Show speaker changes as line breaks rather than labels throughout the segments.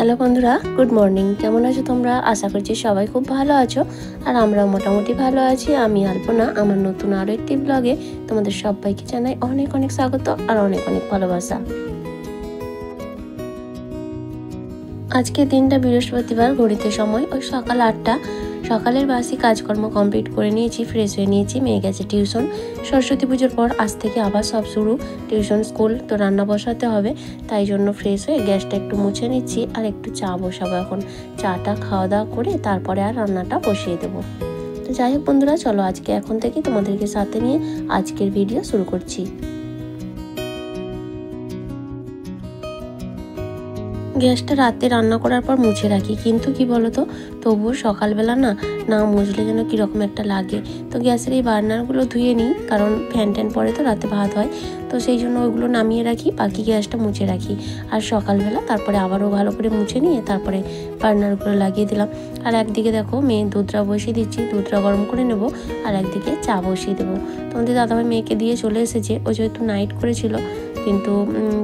Hello বন্ধুরা, good morning. কেমন আছো তোমরা? আশা করছি সবাই খুব ভালো আছো। আর আমরা মোটামুটি ভালো আছি। আমি আলপনা, আমার নতুন আরও একটি ব্লগে তোমাদের সবাইকে জানাই অনেক অনেক স্বাগত আর অনেক অনেক ভালোবাসা। আজকে দিনটা বৃহস্পতিবার, ঘড়িতে সময় ওই সকাল 8টা। সকালের বাসি কাজকর্ম কমপ্লিট করে নিয়েছি, ফ্রেশ হয়ে নিয়েছি। মেয়ে গেছে টিউশন। সরস্বতী পুজোর পর আজ থেকে আবার সব শুরু, টিউশন, স্কুল, তো রান্না বসাতে হবে। তাই জন্য ফ্রেশ হয়ে গ্যাসটা একটু মুছে নিচ্ছি আর একটু চা বসাবো এখন। চাটা খাওয়া দাওয়া করে তারপরে আর রান্নাটা বসিয়ে দেবো। তো যাই হোক বন্ধুরা, চলো আজকে এখন থেকে তোমাদেরকে সাথে নিয়ে আজকের ভিডিও শুরু করছি। গ্যাসটা রাতে রান্না করার পর মুছে রাখি, কিন্তু কি বলতো, তবুও সকালবেলা না না মুছলে যেন কীরকম একটা লাগে। তো গ্যাসের এই বার্নারগুলো ধুয়ে নিই, কারণ ফ্যান ট্যান পরে তো রাতে ভাত হয়, তো সেই জন্য ওইগুলো নামিয়ে রাখি, বাকি গ্যাসটা মুছে রাখি। আর সকালবেলা তারপরে আবারও ভালো করে মুছে নিয়ে তারপরে বার্নারগুলো লাগিয়ে দিলাম। আর একদিকে দেখো মেয়ে দুধটা বসিয়ে দিচ্ছি, দুধটা গরম করে নেব। আর একদিকে চা বসিয়ে দেবো। তোমাদের দাদাভাই মেয়েকে দিয়ে চলে এসেছে, ও যেহেতু নাইট করেছিল, কিন্তু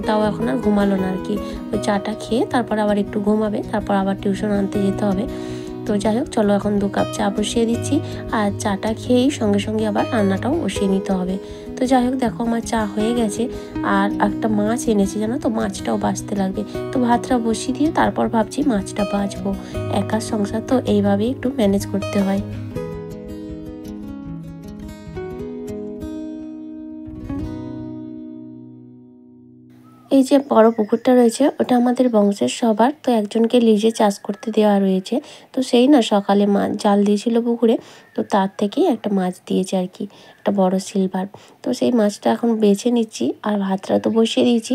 তাও এখন আর ঘুমালো না আর কি। ওই চাটা খেয়ে তারপর আবার একটু ঘুমাবে, তারপর আবার টিউশন আনতে যেতে হবে। তো যাই হোক, চলো এখন 2 কাপ চা বসিয়ে দিচ্ছি। আর চাটা খেয়েই সঙ্গে সঙ্গে আবার রান্নাটাও বসিয়ে নিতে হবে। তো যাই হোক, দেখো আমার চা হয়ে গেছে। আর একটা মাছ এনেছি, জানো তো, মাছটাও বাছতে লাগবে। তো ভাতটা বসিয়ে দিয়ে তারপর ভাবছি মাছটা বাছবো। একা সংসার তো এইভাবেই একটু ম্যানেজ করতে হয়। এই যে বড় পুকুরটা রয়েছে, ওটা আমাদের বংশের সবার, তো একজনকে লিজে চাষ করতে দেওয়া রয়েছে। তো সেই না সকালে মাছ জাল দিয়েছিল পুকুরে, তো তার থেকেই একটা মাছ দিয়েছে আর কি, একটা বড় সিলভার। তো সেই মাছটা এখন বেছে নিচ্ছি, আর ভাতটা তো বসিয়ে দিয়েছি।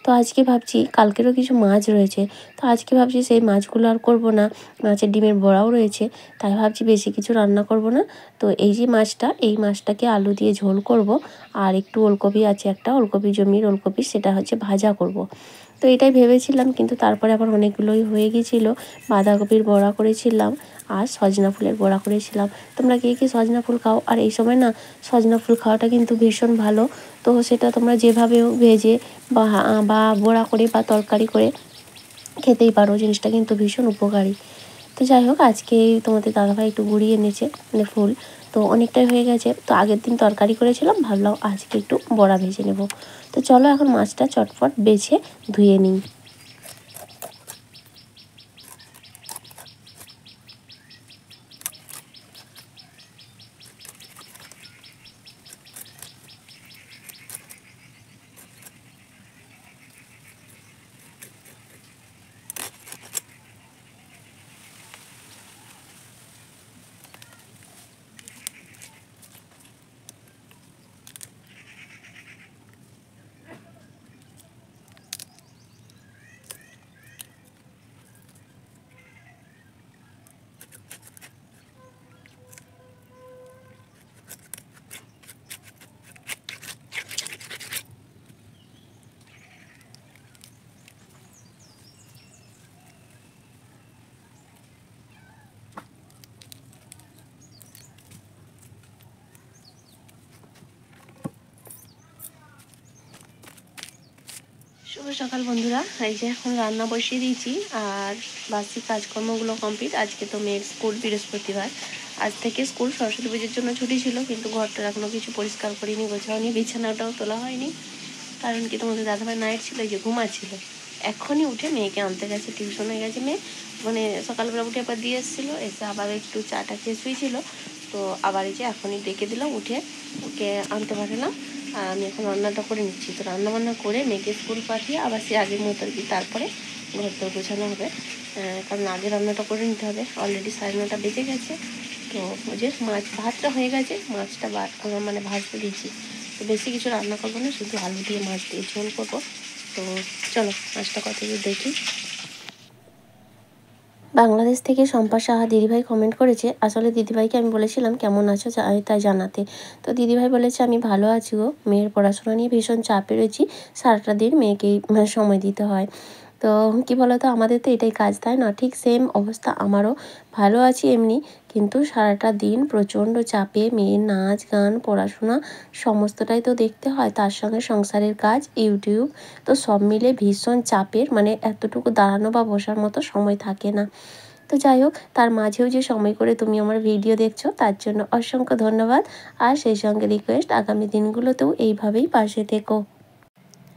তো আজকে ভাবছি, কালকেরও কিছু মাছ রয়েছে, তো আজকে ভাবছি সেই মাছগুলো আর করব না। মাছের ডিমের বড়াও রয়েছে, তাই ভাবছি বেশি কিছু রান্না করব না। তো এই যে মাছটা, এই মাছটাকে আলু দিয়ে ঝোল করব। আর একটু ওলকপি আছে, একটা ওলকপি, জমির ওলকপি, সেটা হচ্ছে ভাজা করব। তো এটাই ভেবেছিলাম, কিন্তু তারপরে আবার অনেকগুলোই হয়ে গিয়েছিলো। বাঁধাকপির বড়া করেছিলাম আর সজনা ফুলের বড়া করেছিলাম। তোমরা কে কে সজনা ফুল খাও? আর এই সময় না সজনা ফুল খাওয়াটা কিন্তু ভীষণ ভালো। তো সেটা তোমরা যেভাবেও ভেজে বা বড়া করে বা তরকারি করে খেতেই পারো, জিনিসটা কিন্তু ভীষণ উপকারী। তো যাই হোক, আজকে তোমাদের দাদাভাই একটু ঘুরিয়ে এনেছে, মানে ফুল, তো অনেকটাই হয়ে গেছে। তো আগের দিন তরকারি করেছিলাম, ভাবলাম আজকে একটু বড়া ভেজে নেব। তো চলো এখন মাছটা চটপট বেছে ধুয়ে নিই। শুভ সকাল বন্ধুরা, এই যে এখন রান্না বসিয়ে দিয়েছি আর বাকি কাজকর্মগুলো কমপ্লিট। আজকে তো মেয়ের স্কুল, বৃহস্পতিবার, আজ থেকে স্কুল। সরস্বতী পুজোর জন্য ছুটি ছিল, কিন্তু ঘরটা এখনও কিছু পরিষ্কার করিনি, গোছাওনি, বিছানাটাও তোলা হয়নি। কারণ কি, তোমাদের দাদাভাই নাইট ছিল, এই যে ঘুমাচ্ছিল। এখনই উঠে মেয়েকে আনতে গেছে, টিউশনে গেছে মেয়ে, মানে সকালবেলা উঠে আবার দিয়ে এসেছিলো, এসে আবার একটু চাটা খেয়ে শুয়েছিল। তো আবার এই যে এখনই ডেকে দিলাম, উঠে ওকে আনতে পাঠালাম। আর আমি এখন রান্নাটা করে নিচ্ছি। তো রান্নাবান্না করে মেয়েকে স্কুল পাঠিয়ে আবার সে আগের মতো আর কি তারপরে ঘরটা গোছানো হবে। কারণ আগে রান্নাটা করে নিতে হবে। অলরেডি 9:30 বেজে গেছে। তো ওই যে ভাতটা হয়ে গেছে, মাছটা মানে ভাজতে দিয়েছি। তো বেশি কিছু রান্না করবো না, শুধু আলু দিয়ে মাছ দিয়ে ঝোল করবো। তো চলো মাছটা কত দেখি। বাংলাদেশ থেকে শম্পা সাহা দিদিভাই কমেন্ট করেছে। আসলে দিদিভাইকে আমি বলেছিলাম কেমন আছো তাই জানাতে। তো দিদিভাই বলেছে আমি ভালো আছি গো, মেয়ের পড়াশোনা নিয়ে ভীষণ চাপে রয়েছি, সারাটা দিন মেয়েকেই সময় দিতে হয়। তো কী বলো তো, আমাদের তো এটাই কাজ, তাই না? ঠিক সেম অবস্থা আমারও। ভালো আছি এমনি, কিন্তু সারাটা দিন প্রচণ্ড চাপে মেয়ের নাচ গান পড়াশোনা সমস্তটাই তো দেখতে হয়, তার সঙ্গে সংসারের কাজ, ইউটিউব, তো সব মিলে ভীষণ চাপের, মানে এতটুকু দাঁড়ানো বা বসার মতো সময় থাকে না। তো যাই হোক, তার মাঝেও যে সময় করে তুমি আমার ভিডিও দেখছো তার জন্য অসংখ্য ধন্যবাদ। আর সেই সঙ্গে রিকোয়েস্ট, আগামী দিনগুলোতেও এইভাবেই পাশে থেকো।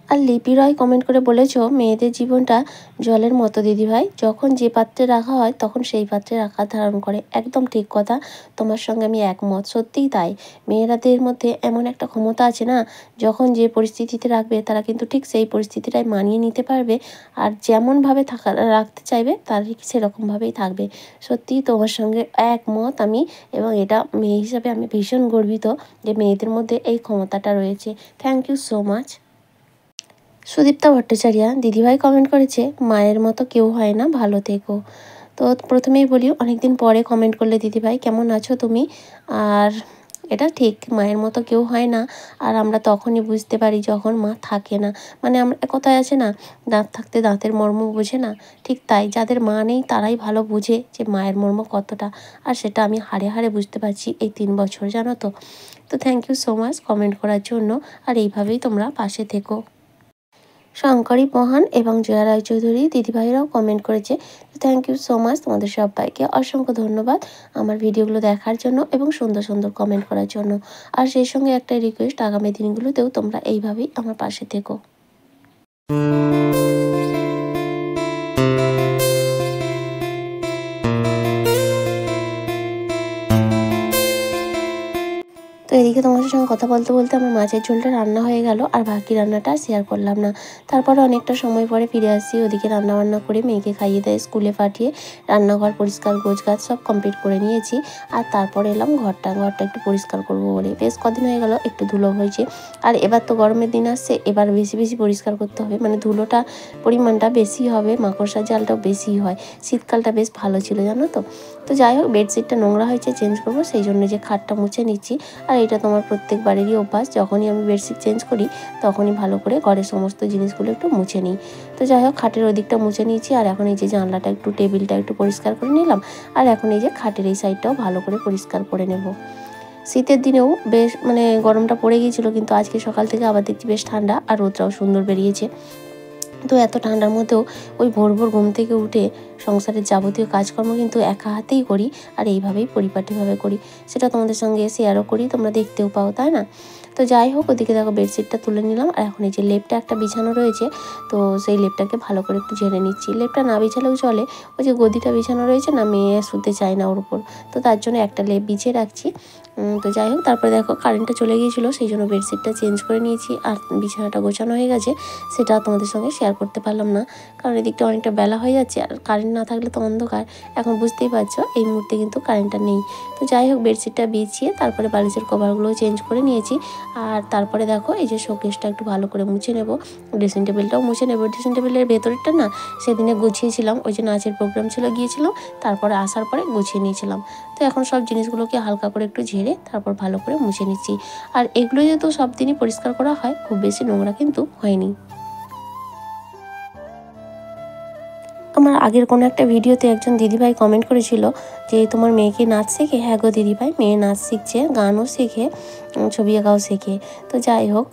আর লিপি রয় কমেন্ট করে বলেছো, মেয়েদের জীবনটা জলের মতো দিদিভাই, যখন যে পাত্রে রাখা হয় তখন সেই পাত্রে রাখা ধারণ করে। একদম ঠিক কথা, তোমার সঙ্গে আমি একমত, সত্যিই তাই। মেয়েরাদের মধ্যে এমন একটা ক্ষমতা আছে না, যখন যে পরিস্থিতিতে রাখবে তারা কিন্তু ঠিক সেই পরিস্থিতিটাই মানিয়ে নিতে পারবে, আর যেমনভাবে রাখতে চাইবে তার ঠিক সেরকমভাবেই থাকবে। সত্যিই তোমার সঙ্গে একমত আমি, এবং এটা মেয়ে হিসাবে আমি ভীষণ গর্বিত যে মেয়েদের মধ্যে এই ক্ষমতাটা রয়েছে। Thank you so much. Sudipta Bhattacharya দিদিভাই কমেন্ট করেছে, মায়ের মতো কেউ হয় না, ভালো থেকো। তো প্রথমেই বলি, অনেকদিন পরে কমেন্ট করলে দিদিভাই, কেমন আছো তুমি? আর এটা ঠিক, মায়ের মতো কেউ হয় না। আর আমরা তখনই বুঝতে পারি যখন মা থাকে না। মানে আমরা, কথায় আছে না, দাঁত থাকতে দাঁতের মর্ম বোঝে না, ঠিক তাই যাদের মা নেই তারাই ভালো বোঝে যে মায়ের মর্ম কতটা। আর সেটা আমি হাড়ে হাড়ে বুঝতে পারছি এই 3 বছর, জানো তো। তো thank you so much comment করার জন্য, আর এইভাবেই তোমরা পাশে থেকো। শঙ্করী মহান এবং জয়া রায়চৌধুরী দিদিভাইরাও কমেন্ট করেছে। থ্যাংক ইউ সো মাচ, তোমাদের সবাইকে অসংখ্য ধন্যবাদ আমার ভিডিওগুলো দেখার জন্য এবং সুন্দর সুন্দর কমেন্ট করার জন্য। আর সেই সঙ্গে একটা রিকোয়েস্ট, আগামী দিনগুলোতেও তোমরা এইভাবেই আমার পাশে থেকো। তো এদিকে তোমাদের সঙ্গে কথা বলতে বলতে আমার মাছের ঝোলটা রান্না হয়ে গেল, আর বাকি রান্নাটা শেয়ার করলাম না। তারপরে অনেকটা সময় পরে ফিরে আসি, ওদিকে রান্নাবান্না করে মেয়েকে খাইয়ে দেয়, স্কুলে পাঠিয়ে রান্নাঘর পরিষ্কার গোছগাছ সব কমপ্লিট করে নিয়েছি। আর তারপরে এলাম ঘরটা একটু পরিষ্কার করব বলে। বেশ কদিন হয়ে গেল একটু ধুলো হয়েছে, আর এবার তো গরমের দিন আসছে, এবার বেশি বেশি পরিষ্কার করতে হবে, মানে ধুলোটা পরিমাণটা বেশি হবে, মাকড়সার জালটাও বেশি হয়। শীতকালটা বেশ ভালো ছিল, জানো তো। তো যাই হোক, বেডশিটটা নোংরা হয়েছে, চেঞ্জ করবো, সেই জন্য যে খাটটা মুছে নিচ্ছি। আর এটা তোমার প্রত্যেকবারেরই অভ্যাস, যখনই আমি বেডশিট চেঞ্জ করি তখনই ভালো করে ঘরের সমস্ত জিনিসগুলো একটু মুছে নিই। তো যাই হোক, খাটের ওদিকটা মুছে নিয়েছি, আর এখন এই যে জানলাটা একটু, টেবিলটা একটু পরিষ্কার করে নিলাম। আর এখন এই যে খাটের এই সাইডটাও ভালো করে পরিষ্কার করে নেব। শীতের দিনেও বেশ, মানে গরমটা পড়ে গিয়েছিলো, কিন্তু আজকে সকাল থেকে আবার দেখছি বেশ ঠান্ডা, আর রোদটাও সুন্দর বেরিয়েছে। তো এত ঠান্ডার মধ্যেও ওই ভোর ভোর ঘুম থেকে উঠে সংসারের যাবতীয় কাজকর্ম কিন্তু একা হাতেই করি, আর এইভাবেই পরিপাটিভাবে করি। সেটা তোমাদের সঙ্গে শেয়ারও করি, তোমরা দেখতেও পাও, তাই না? তো যাই হোক, ওদিকে দেখো বেডশিটটা তুলে নিলাম, আর এখন এই যে লেপটা একটা বিছানো রয়েছে, তো সেই লেপটাকে ভালো করে একটু ঝেড়ে নিচ্ছি। লেপটা না বিছালেও চলে, ওই যে গদিটা বিছানো রয়েছে না, মেয়ে শুতে চায় না ওর উপর, তো তার জন্য একটা লেপ বিছিয়ে রাখছি। তো যাই হোক, তারপরে দেখো কারেন্টটা চলে গিয়েছিলো, সেই জন্য বেডশিটটা চেঞ্জ করে নিয়েছি, আর বিছানাটা গোছানো হয়ে গেছে। সেটা তোমাদের সঙ্গে শেয়ার করতে পারলাম না, কারণ এদিকটা অনেকটা বেলা হয়ে যাচ্ছে, আর কারেন্ট না থাকলে তো অন্ধকার। এখন বুঝতেই পারছো এই মুহূর্তে কিন্তু কারেন্টটা নেই। তো যাই হোক, বেডশিটটা বিছিয়ে তারপরে বালিশের কভারগুলোও চেঞ্জ করে নিয়েছি। আর তারপরে দেখো এই যে শোকেসটা একটু ভালো করে মুছে নেব, ড্রেসিং টেবিলটাও মুছে নেব। ড্রেসিং টেবিলের ভেতরেরটা না সেদিনে গুছিয়েছিলাম, ওই যে নাচের প্রোগ্রাম ছিল, গিয়েছিলাম, তারপরে আসার পরে গুছিয়ে নিয়েছিলাম। তো এখন সব জিনিসগুলোকে হালকা করে একটু ঝেড়ে তারপর ভালো করে মুছে নিচ্ছি। আর এগুলো যেহেতু সব দিনই পরিষ্কার করা হয়, খুব বেশি নোংরা কিন্তু হয়নি। আমার আগের কোনো একটা ভিডিওতে একজন দিদিভাই কমেন্ট করেছিল যে, তোমার মেয়ে কি নাচ শেখে? হ্যাঁ গো দিদিভাই, মেয়ে নাচ শিখছে, গানও শেখে, ছবি আঁকাও শেখে। তো যাই হোক,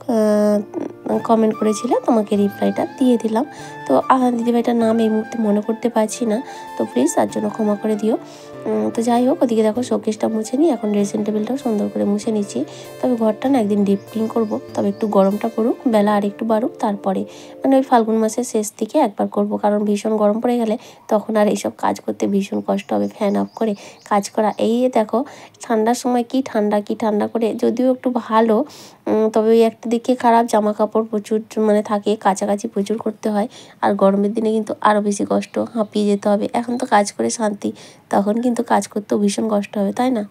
কমেন্ট করেছিলে, তোমাকে রিপ্লাইটা দিয়ে দিলাম। তো দিদিভাইটার নাম এই মুহূর্তে মনে করতে পারছি না, তো প্লিজ তার জন্য ক্ষমা করে দিও। তো যাই হোক, ওদিকে দেখো শোকেসটা মুছে নিই, এখন ড্রেসিং টেবিলটাও সুন্দর করে মুছে নিচ্ছি। তবে ঘরটা না একদিন ডিপ ক্লিন করবো, তবে একটু গরমটা পড়ুক, বেলা আর একটু বাড়ুক, তারপরে মানে ওই ফাল্গুন মাসের শেষ দিকে একবার করব, কারণ ভীষণ গরম পড়ে গেলে তখন আর এইসব কাজ করতে ভীষণ কষ্ট হবে, ফ্যান অফ করে কাজ করা। এই দেখো, ঠান্ডার সময় কি ঠান্ডা করে, যদিও একটু ভালো, তবে ওই একটা দিকে খারাপ, জামা কাপড় প্রচুর মানে থাকে, কাছাকাছি প্রচুর করতে হয়। আর গরমের দিনে কিন্তু আরও বেশি কষ্ট, হাঁপিয়ে যেতে হবে। এখন তো কাজ করে শান্তি, তখন কিন্তু কাজ করতেও ভীষণ কষ্ট হবে, তাই না?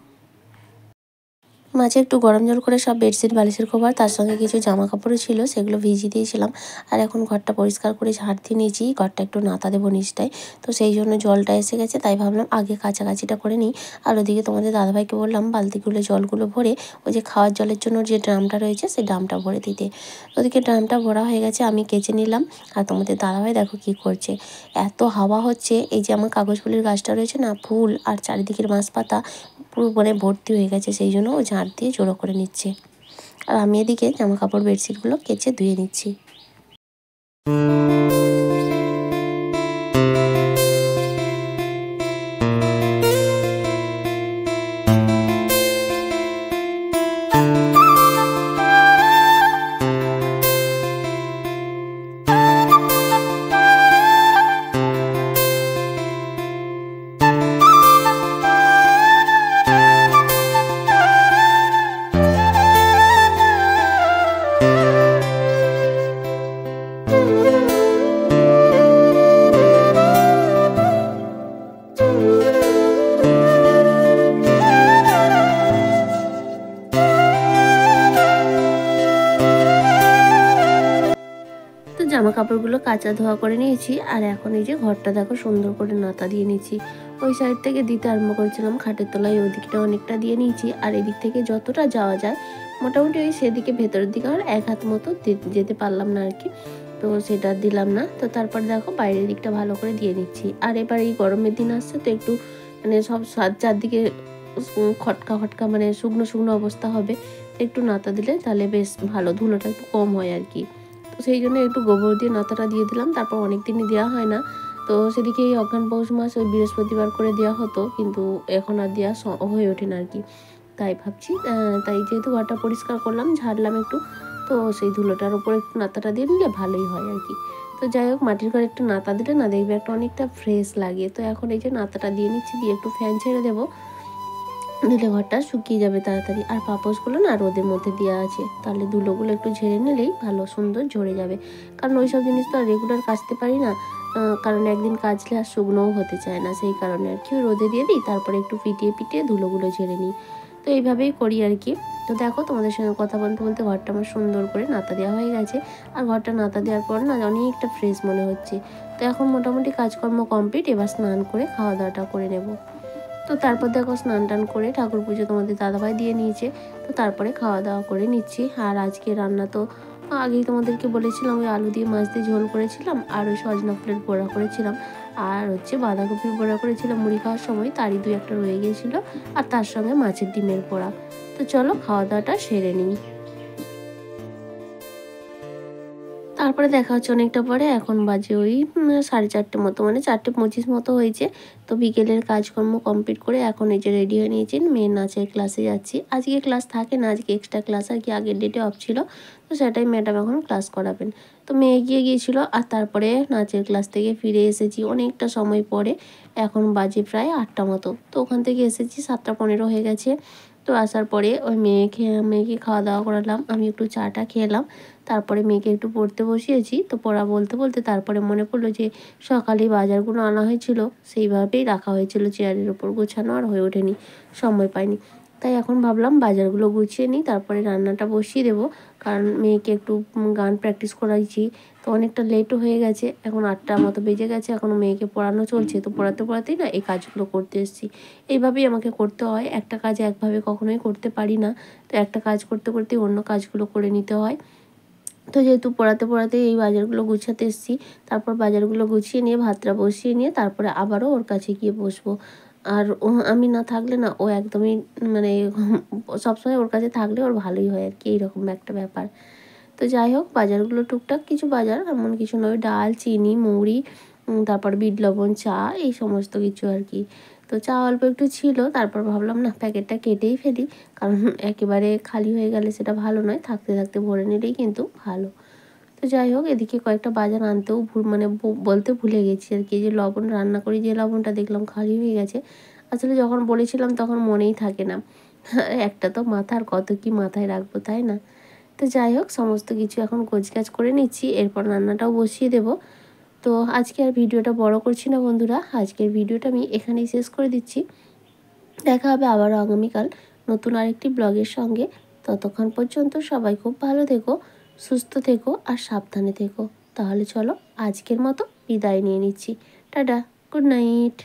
মাঝে একটু গরম জল করে সব বেডশিট, বালিশের কভার, তার সঙ্গে কিছু জামা কাপড়ও ছিল, সেগুলো ভিজিয়ে দিয়েছিলাম। আর এখন ঘরটা পরিষ্কার করে ঝাড় দিয়ে নিয়েছি, ঘরটা একটু নাতা দেবো নিচটায়, তো সেই জন্য জলটা এসে গেছে, তাই ভাবলাম আগে কাছাকাছিটা করে নিই। আর ওদিকে তোমাদের দাদাভাইকে বললাম বালতিগুলো জলগুলো ভরে ওই যে খাওয়ার জলের জন্য যে ড্রামটা রয়েছে সেই ড্রামটা ভরে দিতে। ওদিকে ড্রামটা ভরা হয়ে গেছে, আমি কেচে নিলাম। আর তোমাদের দাদাভাই দেখো কী করছে, এত হাওয়া হচ্ছে, এই যে আমার কাগজ ফুলের গাছটা রয়েছে না, ফুল আর চারিদিকের বাঁশপাতা পুরো মানে ভর্তি হয়ে গেছে, সেই জন্য ও ঝাড় দিয়ে জড়ো করে নিচ্ছে। আর আমি এদিকে জামা কাপড় বেডশিটগুলো কেচে ধুয়ে নিচ্ছি। জামা কাপড়গুলো কাচা ধোয়া করে নিয়েছি, আর এখন এই যে ঘরটা দেখো সুন্দর করে নাতা দিয়ে নিয়েছি। ওই সাইড থেকে দিতে আরম্ভ করেছিলাম খাটের তলায়, ওই দিকটা অনেকটা দিয়ে নিয়েছি, আর এদিক থেকে যতটা যাওয়া যায় মোটামুটি ওই সেদিকে ভেতরের দিকে আর 1 হাত মতো যেতে পারলাম না আর কি, তো সেটা দিলাম না। তো তারপর দেখো বাইরের দিকটা ভালো করে দিয়ে নিচ্ছি। আর এবার এই গরমের দিন আসছে তো একটু মানে সব চারদিকে খটকা খটকা মানে শুকনো শুকনো অবস্থা হবে, একটু নাতা দিলে তাহলে বেশ ভালো, ধুলোটা একটু কম হয় আর কি। তো সেই জন্য একটু গোবর দিয়ে নাতাটা দিয়ে দিলাম। তারপর অনেক দিনই দেওয়া হয় না, তো সেদিকে এই অঘ্রাণ পৌষ মাস ওই বৃহস্পতিবার করে দেওয়া হতো, কিন্তু এখন আর দেওয়া হয়ে ওঠে না আর কি। তাই ভাবছি, তাই যেহেতু ঘরটা পরিষ্কার করলাম, ঝাড়লাম একটু, তো সেই ধুলোটার উপর একটু নাতাটা দিয়ে নিলে ভালোই হয় আর কি। তো যাই হোক, মাটির ঘরে একটু নাতা দিলে না দেখবে একটা অনেকটা ফ্রেশ লাগে। তো এখন এই যে নাতাটা দিয়ে নিচ্ছি, দিয়ে একটু ফ্যান ছেড়ে দেবো, দিলে ঘরটা শুকিয়ে যাবে তাড়াতাড়ি। আর পাপোশগুলো না রোদের মধ্যে দেওয়া আছে, তাহলে ধুলোগুলো একটু ঝেড়ে নিলেই ভালো সুন্দর ঝরে যাবে। কারণ ওই সব জিনিস তো আর রেগুলার কাচতে পারি না, কারণ একদিন কাচলে আর শুকনোও হতে চায় না, সেই কারণে আর কি রোদে দিয়ে দিই, তারপরে একটু পিটিয়ে পিটিয়ে ধুলোগুলো ঝেড়ে নিই। তো এইভাবেই করি আর কি। তো দেখো তোমাদের সঙ্গে কথা বলতে বলতে ঘরটা আমার সুন্দর করে নাতা দেওয়া হয়ে গেছে, আর ঘরটা নাতা দেওয়ার পর না অনেকটা ফ্রেশ মনে হচ্ছে। তো এখন মোটামুটি কাজকর্ম কমপ্লিট, এবার স্নান করে খাওয়া দাওয়াটা করে নেব। তো তারপর দেখো স্নান টান করে ঠাকুর পুজো তোমাদের দাদাভাই দিয়ে নিয়েছে, তো তারপরে খাওয়া দাওয়া করে নিচ্ছি। আর আজকে রান্না তো আগেই তোমাদেরকে বলেছিলাম, ওই আলু দিয়ে মাছ দিয়ে ঝোল করেছিলাম, আর ওই সজনা ফুলের বড়া করেছিলাম, আর হচ্ছে বাঁধাকপির বড়া করেছিলাম মুড়ি খাওয়ার সময়, তারই 2-1টা রয়ে গিয়েছিলো, আর তার সঙ্গে মাছের ডিমের পোড়া। তো চলো খাওয়া দাওয়াটা সেরে নিই। তারপরে দেখা হচ্ছে অনেকটা পরে, এখন বাজে ওই 4:30 মতো, মানে 4:25 মতো হয়েছে। তো বিকেলের কাজকর্ম কমপ্লিট করে এখন এই যে রেডি হয়ে নিয়েছেন, মেয়ের নাচের ক্লাসে যাচ্ছি। আজকে ক্লাস থাকে না, আজকে এক্সট্রা ক্লাস আর কি, আগের ডেটে অফ ছিল, তো সেটাই ম্যাডাম এখন ক্লাস করাবেন। তো মেয়ে গিয়েছিল, আর তারপরে নাচের ক্লাস থেকে ফিরে এসেছি অনেকটা সময় পরে, এখন বাজে প্রায় 8টা মতো। তো ওখান থেকে এসেছি 7:15 হয়ে গেছে। তো আসার পরে ওই মেয়েকে খাওয়া দাওয়া করালাম, আমি একটু চাটা খেলাম, তারপরে মেয়েকে একটু পড়তে বসিয়েছি। তো পড়া বলতে বলতে তারপরে মনে পড়লো যে সকালে বাজারগুলো আনা হয়েছিল, সেইভাবেই রাখা হয়েছিল চেয়ারের ওপর, গোছানো আর হয়ে ওঠেনি, সময় পাইনি। তাই এখন ভাবলাম বাজারগুলো গুছিয়ে নিই, তারপরে রান্নাটা বসিয়ে দেবো, কারণ মেয়েকে একটু গান প্র্যাকটিস করাইছি। তো অনেকটা লেটও হয়ে গেছে, এখন 8টা মতো বেজে গেছে, এখনও মেয়েকে পড়ানো চলছে। তো পড়াতে পড়াতেই না এই কাজগুলো করতে এসেছি। এইভাবেই আমাকে করতে হয়, একটা কাজ একভাবে কখনোই করতে পারি না। তো একটা কাজ করতে করতেই অন্য কাজগুলো করে নিতে হয়। তো যেহেতু পড়াতে পড়াতে এই বাজারগুলো গুছাতে এসেছি, তারপর বাজারগুলো গুছিয়ে নিয়ে ভাতটা বসিয়ে নিয়ে তারপরে আবারও ওর কাছে গিয়ে বসবো। আর আমি না থাকলে না ও একদমই মানে সবসময় ওর কাছে থাকলে ওর ভালোই হয় আর কি, এইরকম একটা ব্যাপার। তো যাই হোক, বাজারগুলো টুকটাক কিছু বাজার, এমন কিছু নয়, ডাল, চিনি, মুড়ি, তারপর বিট লবণ, চা, এই সমস্ত কিছু আর কি। তো চা অল্প একটু ছিল, তারপর ভাবলাম না প্যাকেটটা কেটেই ফেলি, কারণ একেবারে খালি হয়ে গেলে সেটা ভালো নয়, থাকতে থাকতে ভরে নিলেই কিন্তু ভালো। তো যাই হোক, এদিকে কয়েকটা বাজার আনতেও মানে বলতে ভুলে গেছি আর কি, যে লবণ রান্না করি, যে লবণটা দেখলাম খালি হয়ে গেছে। আসলে যখন বলেছিলাম তখন মনেই থাকে না, একটা তো মাথা, আর কত কি মাথায় রাখবো, তাই না? তো যাই হোক, সমস্ত কিছু এখন গোছগাছ করে নিচ্ছি, এরপর রান্নাটাও বসিয়ে দেব। তো আজকে আর ভিডিওটা বড় করছি না বন্ধুরা, আজকের ভিডিওটা আমি এখানেই শেষ করে দিচ্ছি। দেখা হবে আবারও আগামীকাল নতুন আরেকটি ব্লগের সঙ্গে। ততক্ষণ পর্যন্ত সবাই খুব ভালো থেকো, সুস্থ থেকো, আর সাবধানে থেকো। তাহলে চলো আজকের মতো বিদায় নিয়ে নিচ্ছি। Tata, good night.